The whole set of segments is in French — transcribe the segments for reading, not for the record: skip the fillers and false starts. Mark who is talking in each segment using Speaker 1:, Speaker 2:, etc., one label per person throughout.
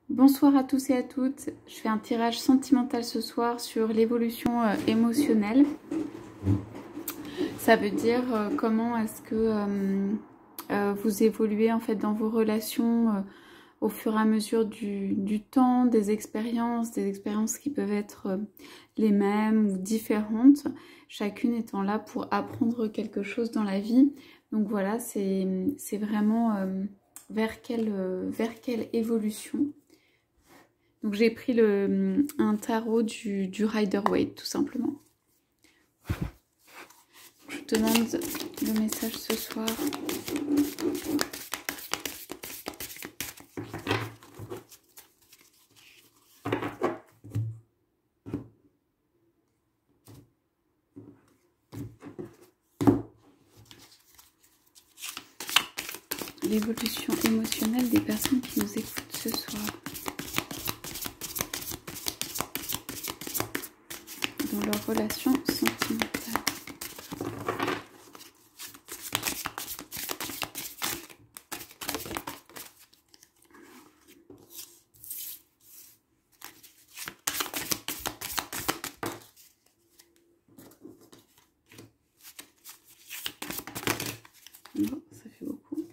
Speaker 1: Bonsoir à tous et à toutes, je fais un tirage sentimental ce soir sur l'évolution émotionnelle. Ça veut dire comment est-ce que vous évoluez en fait dans vos relations au fur et à mesure du temps, des expériences qui peuvent être les mêmes ou différentes, chacune étant là pour apprendre quelque chose dans la vie. Donc voilà, c'est vraiment vers quelle évolution. Donc j'ai pris un tarot du Rider-Waite tout simplement. Je te demande le message ce soir. L'évolution émotionnelle des personnes qui nous écoutent ce soir. Dans leur relation sentimentale. Bon, ça fait beaucoup.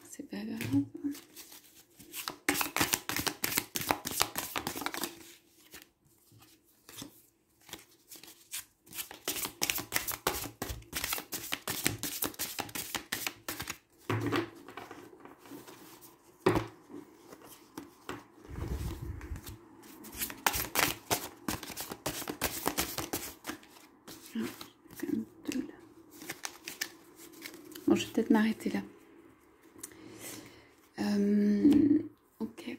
Speaker 1: C'est pas grave. Bon, je vais peut-être m'arrêter là. Ok.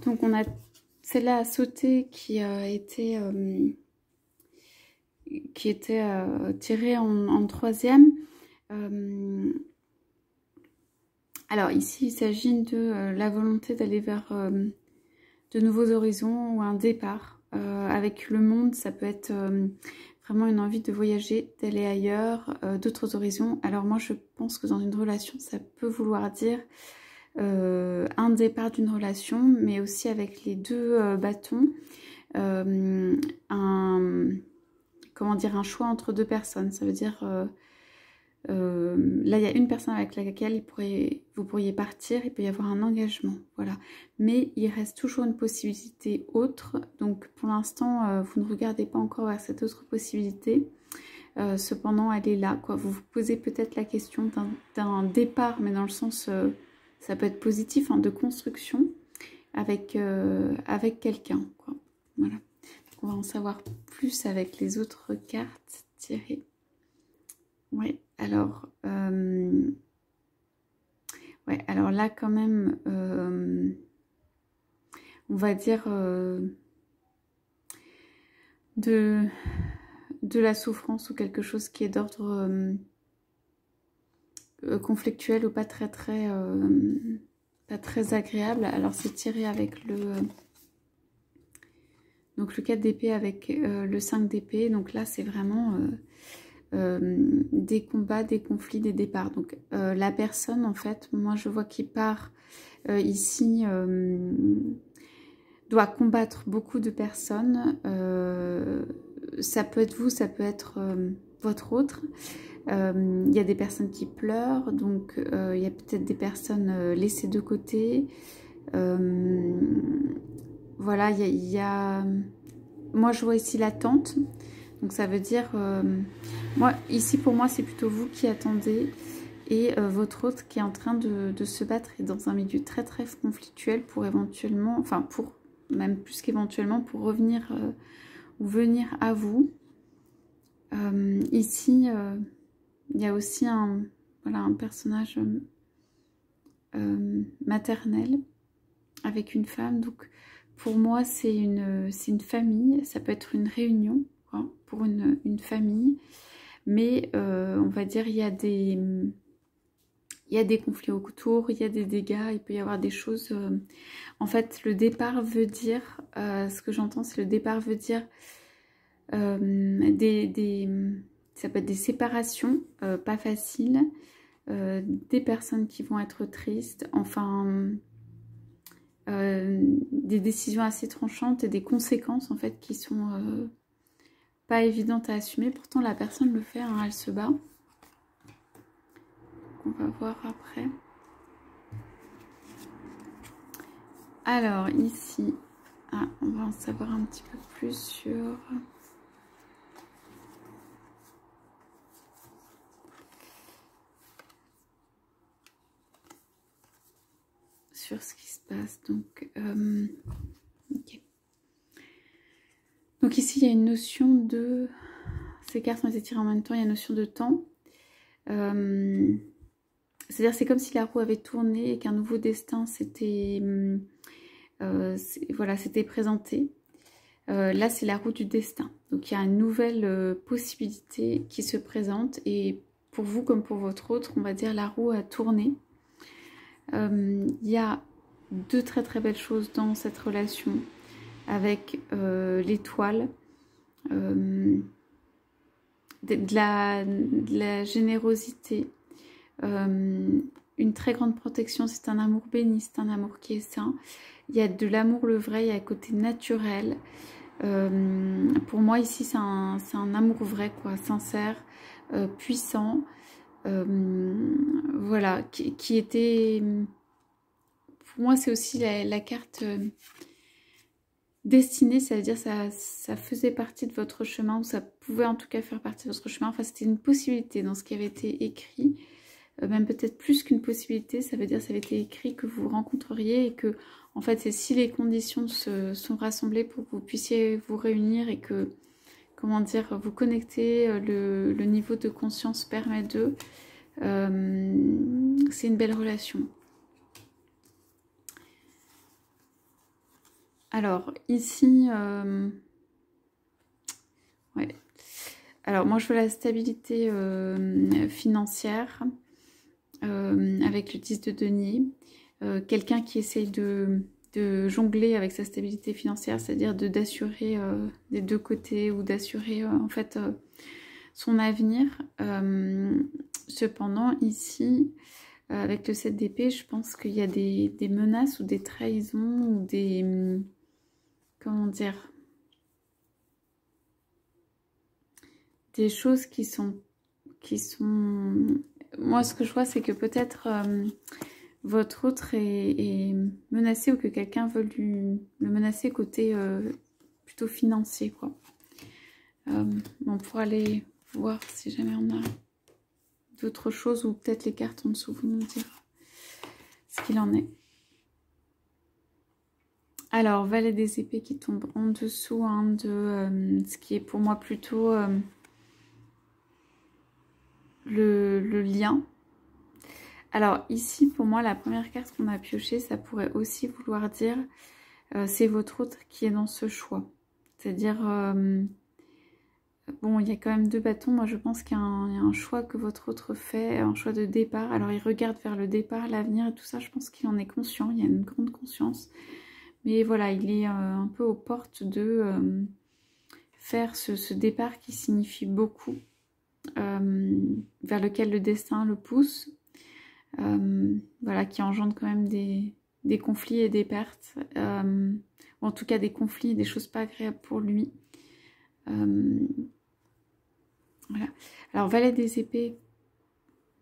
Speaker 1: Donc on a celle-là à sauter qui était tirée en troisième. Alors ici, il s'agit de la volonté d'aller vers de nouveaux horizons ou un départ. Avec le monde, ça peut être vraiment une envie de voyager, d'aller ailleurs, d'autres horizons. Alors moi, je pense que dans une relation, ça peut vouloir dire un départ d'une relation, mais aussi avec les deux bâtons, comment dire, un choix entre deux personnes. Ça veut dire... là, il y a une personne avec laquelle vous pourriez partir, il peut y avoir un engagement, voilà. Mais il reste toujours une possibilité autre. Donc, pour l'instant, vous ne regardez pas encore vers cette autre possibilité. Cependant, elle est là, quoi. Vous vous posez peut-être la question d'un départ, mais dans le sens, ça peut être positif, hein, de construction avec quelqu'un, quoi. Voilà. Donc, on va en savoir plus avec les autres cartes tirées. Oui, alors, ouais, alors là quand même, on va dire de la souffrance ou quelque chose qui est d'ordre conflictuel ou pas très agréable. Alors c'est tiré avec donc le 4 d'épée avec le 5 d'épée. Donc là c'est vraiment... des combats, des conflits, des départs. Donc la personne, en fait, moi je vois qu'il part ici, doit combattre beaucoup de personnes. Ça peut être vous, ça peut être votre autre. Il y a des personnes qui pleurent, donc il y a peut-être des personnes laissées de côté. Voilà, il y a... Moi je vois ici l'attente. Donc ça veut dire, moi ici pour moi c'est plutôt vous qui attendez et votre autre qui est en train de se battre et dans un milieu très conflictuel pour éventuellement, enfin pour même plus qu'éventuellement pour revenir ou venir à vous. Ici il y a aussi voilà, un personnage maternel avec une femme. Donc pour moi c'est une famille, ça peut être une réunion pour une famille, mais on va dire il y a des conflits autour, il y a des dégâts, il peut y avoir des choses... En fait, le départ veut dire, ce que j'entends, c'est le départ veut dire ça peut être des séparations pas faciles, des personnes qui vont être tristes, enfin... des décisions assez tranchantes et des conséquences en fait qui sont pas évidentes à assumer. Pourtant la personne le fait, hein, elle se bat. On va voir après. Alors ici, on va en savoir un petit peu plus sur ce qui se passe. Donc, okay. Donc ici, il y a une notion de... Ces cartes ont été tirées en même temps, il y a une notion de temps. C'est-à-dire c'est comme si la roue avait tourné et qu'un nouveau destin s'était voilà, s'était présenté. Là, c'est la roue du destin. Donc, il y a une nouvelle possibilité qui se présente. Et pour vous, comme pour votre autre, on va dire la roue a tourné. Il y a deux très très belles choses dans cette relation avec l'étoile. De la générosité. Une très grande protection. C'est un amour béni, c'est un amour qui est sain. Il y a de l'amour le vrai, il y a un côté naturel. Pour moi ici c'est un amour vrai, quoi, sincère, puissant, voilà, qui était, pour moi c'est aussi la carte destinée, c'est-à-dire ça faisait partie de votre chemin, ou ça pouvait en tout cas faire partie de votre chemin, enfin c'était une possibilité dans ce qui avait été écrit. Même peut-être plus qu'une possibilité, ça veut dire ça avait été écrit que vous rencontreriez et que en fait c'est si les conditions se sont rassemblées pour que vous puissiez vous réunir et que, comment dire, vous connecter, le niveau de conscience permet d'eux, c'est une belle relation. Alors ici, ouais. Alors moi je veux la stabilité financière. Avec le 10 de denier, quelqu'un qui essaye de jongler avec sa stabilité financière, c'est-à-dire d'assurer des deux côtés ou d'assurer en fait son avenir. Cependant ici, avec le 7 d'épée, je pense qu'il y a des menaces ou des trahisons ou des... comment dire, des choses qui sont moi, ce que je vois, c'est que peut-être votre autre est menacé ou que quelqu'un veut le menacer côté plutôt financier, quoi. On pourra aller voir si jamais on a d'autres choses ou peut-être les cartes en dessous vous nous dire ce qu'il en est. Alors, valet des épées qui tombe en dessous hein, de ce qui est pour moi plutôt... le lien. Alors ici pour moi la première carte qu'on a piochée, ça pourrait aussi vouloir dire c'est votre autre qui est dans ce choix, c'est à dire bon il y a quand même deux bâtons, moi je pense qu'il y a un choix que votre autre fait, un choix de départ. Alors il regarde vers le départ, l'avenir et tout ça, je pense qu'il en est conscient, il y a une grande conscience, mais voilà il est un peu aux portes de faire ce départ qui signifie beaucoup. Vers lequel le destin le pousse, voilà, qui engendre quand même des conflits et des pertes, ou en tout cas des conflits et des choses pas agréables pour lui. Voilà. Alors valet des épées,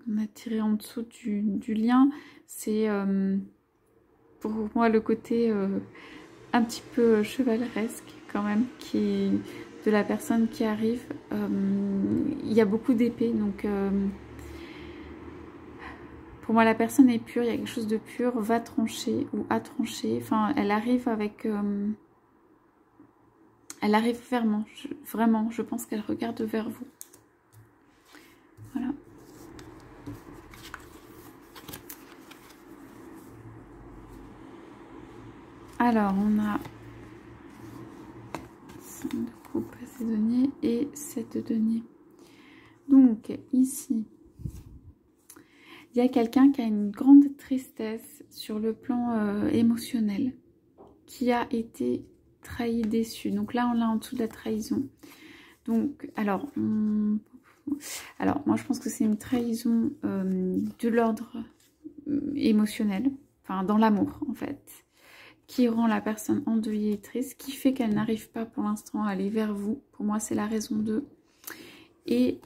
Speaker 1: on a tiré en dessous du lien, c'est pour moi le côté un petit peu chevaleresque quand même, qui de la personne qui arrive. Il y a beaucoup d'épées, donc pour moi la personne est pure, il y a quelque chose de pur, va trancher ou a tranché, enfin elle arrive avec elle arrive vraiment, je pense qu'elle regarde vers vous. Voilà. Alors on a 5 de coupe à ces deniers et 7 de deniers. Donc ici il y a quelqu'un qui a une grande tristesse sur le plan émotionnel, qui a été trahi, déçu. Donc là, on l'a en dessous de la trahison. Donc, alors moi, je pense que c'est une trahison de l'ordre émotionnel, enfin, dans l'amour, en fait. qui rend la personne endeuillée et triste, qui fait qu'elle n'arrive pas pour l'instant à aller vers vous. Pour moi, c'est la raison 2. Et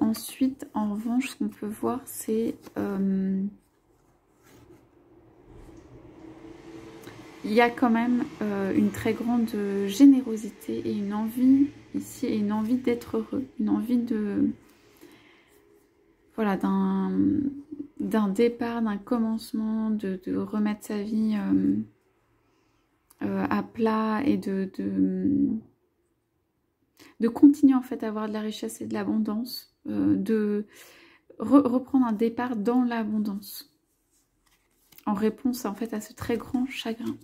Speaker 1: ensuite, en revanche, ce qu'on peut voir, c'est... il y a quand même une très grande générosité et une envie ici, et une envie d'être heureux, une envie de... Voilà, d'un départ, d'un commencement, de remettre sa vie à plat et de continuer en fait à avoir de la richesse et de l'abondance, de reprendre un départ dans l'abondance, en réponse en fait à ce très grand chagrin.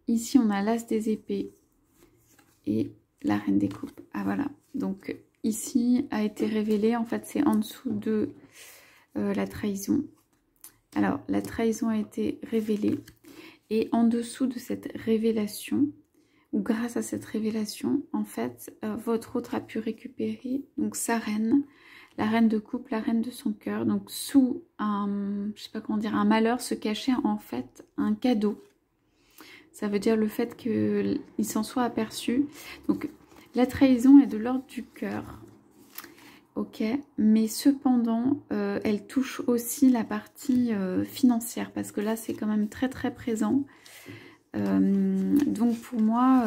Speaker 1: Ici on a l'As des épées et la Reine des coupes. Ah voilà, donc ici a été révélé, en fait c'est en dessous de la trahison. Alors la trahison a été révélée et en dessous de cette révélation, ou grâce à cette révélation, en fait votre autre a pu récupérer donc sa reine, la reine de coupe, la reine de son cœur. Donc sous un, je sais pas comment dire, un malheur se cachait en fait un cadeau. Ça veut dire le fait qu'il s'en soit aperçu. Donc la trahison est de l'ordre du cœur. Ok, mais cependant, elle touche aussi la partie financière, parce que là, c'est quand même très très présent. Donc pour moi,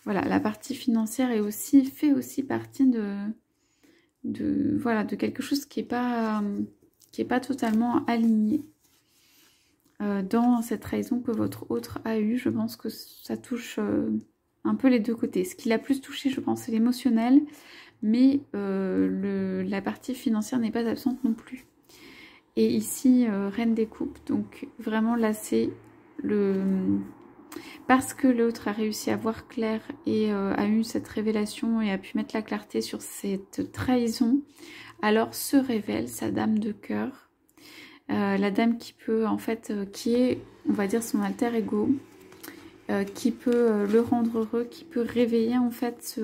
Speaker 1: voilà, la partie financière est aussi, fait aussi partie voilà, de quelque chose qui n'est pas totalement aligné. Dans cette trahison que votre autre a eue, je pense que ça touche un peu les deux côtés. Ce qui l'a plus touché, je pense, c'est l'émotionnel, mais la partie financière n'est pas absente non plus. Et ici, Reine des coupes, donc vraiment là c'est parce que l'autre a réussi à voir clair et a eu cette révélation et a pu mettre la clarté sur cette trahison, alors se révèle sa dame de cœur. La dame qui peut, en fait, qui est, on va dire, son alter ego, qui peut le rendre heureux, qui peut réveiller, en fait,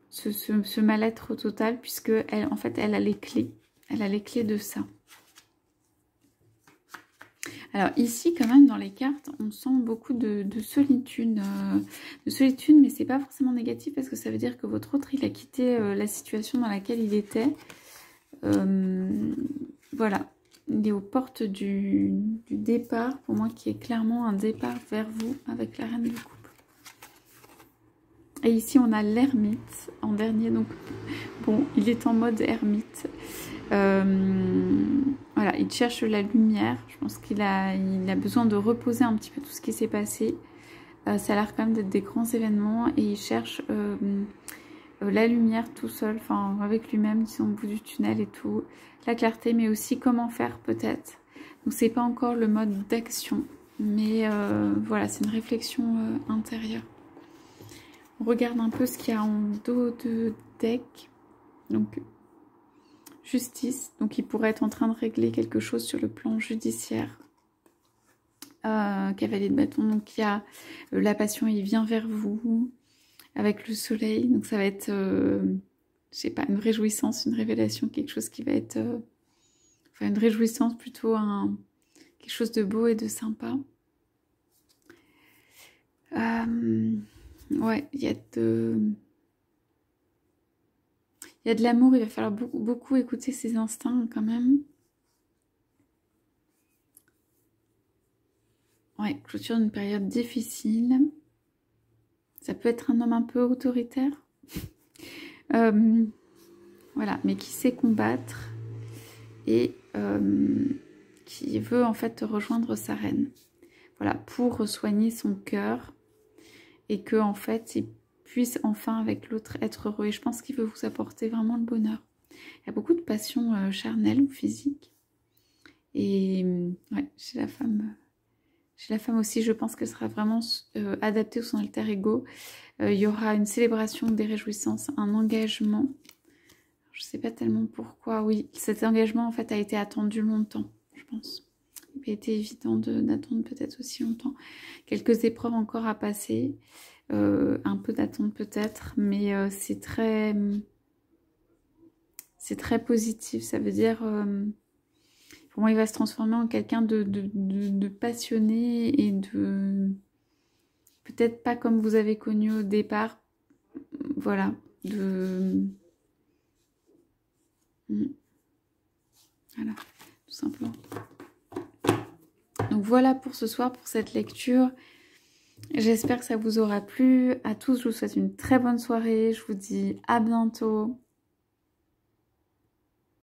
Speaker 1: ce mal-être total, puisque, en fait, elle a les clés. Elle a les clés de ça. Alors ici, quand même, dans les cartes, on sent beaucoup de solitude. Mais c'est pas forcément négatif, parce que ça veut dire que votre autre, il a quitté la situation dans laquelle il était. Voilà, il est aux portes du départ, pour moi, qui est clairement un départ vers vous avec la Reine de coupe. Et ici, on a l'ermite en dernier, donc bon, il est en mode ermite. Voilà, il cherche la lumière. Je pense qu'il a besoin de reposer un petit peu tout ce qui s'est passé. Ça a l'air quand même d'être des grands événements et il cherche... la lumière tout seul, enfin avec lui-même, disons, au bout du tunnel et tout, la clarté, mais aussi comment faire peut-être. Donc c'est pas encore le mode d'action, mais voilà, c'est une réflexion intérieure. On regarde un peu ce qu'il y a en dos de deck. Donc justice, donc il pourrait être en train de régler quelque chose sur le plan judiciaire. Cavalier de bâton, donc il y a la passion, il vient vers vous. Avec le soleil, donc ça va être, je sais pas, une réjouissance, une révélation, quelque chose qui va être, enfin une réjouissance plutôt, quelque chose de beau et de sympa. Ouais, il y a de l'amour, il va falloir beaucoup écouter ses instincts quand même. Ouais, clôture d'une période difficile. Ça peut être un homme un peu autoritaire. Voilà, mais qui sait combattre et qui veut en fait rejoindre sa reine. Voilà, pour soigner son cœur et que en fait il puisse enfin avec l'autre être heureux. Et je pense qu'il veut vous apporter vraiment le bonheur. Il y a beaucoup de passion charnelle ou physique. Et ouais, chez la femme aussi, je pense qu'elle sera vraiment adaptée à son alter ego. Il y aura une célébration des réjouissances, un engagement. Je ne sais pas tellement pourquoi. Oui, cet engagement en fait a été attendu longtemps, je pense. Il n'a pas été évident d'attendre peut-être aussi longtemps. Quelques épreuves encore à passer. Un peu d'attente peut-être, mais c'est très... c'est très positif. Ça veut dire, pour moi, il va se transformer en quelqu'un de passionné et de... Peut-être pas comme vous avez connu au départ. Voilà, Voilà, tout simplement. Donc voilà pour ce soir, pour cette lecture. J'espère que ça vous aura plu. À tous, je vous souhaite une très bonne soirée. Je vous dis à bientôt.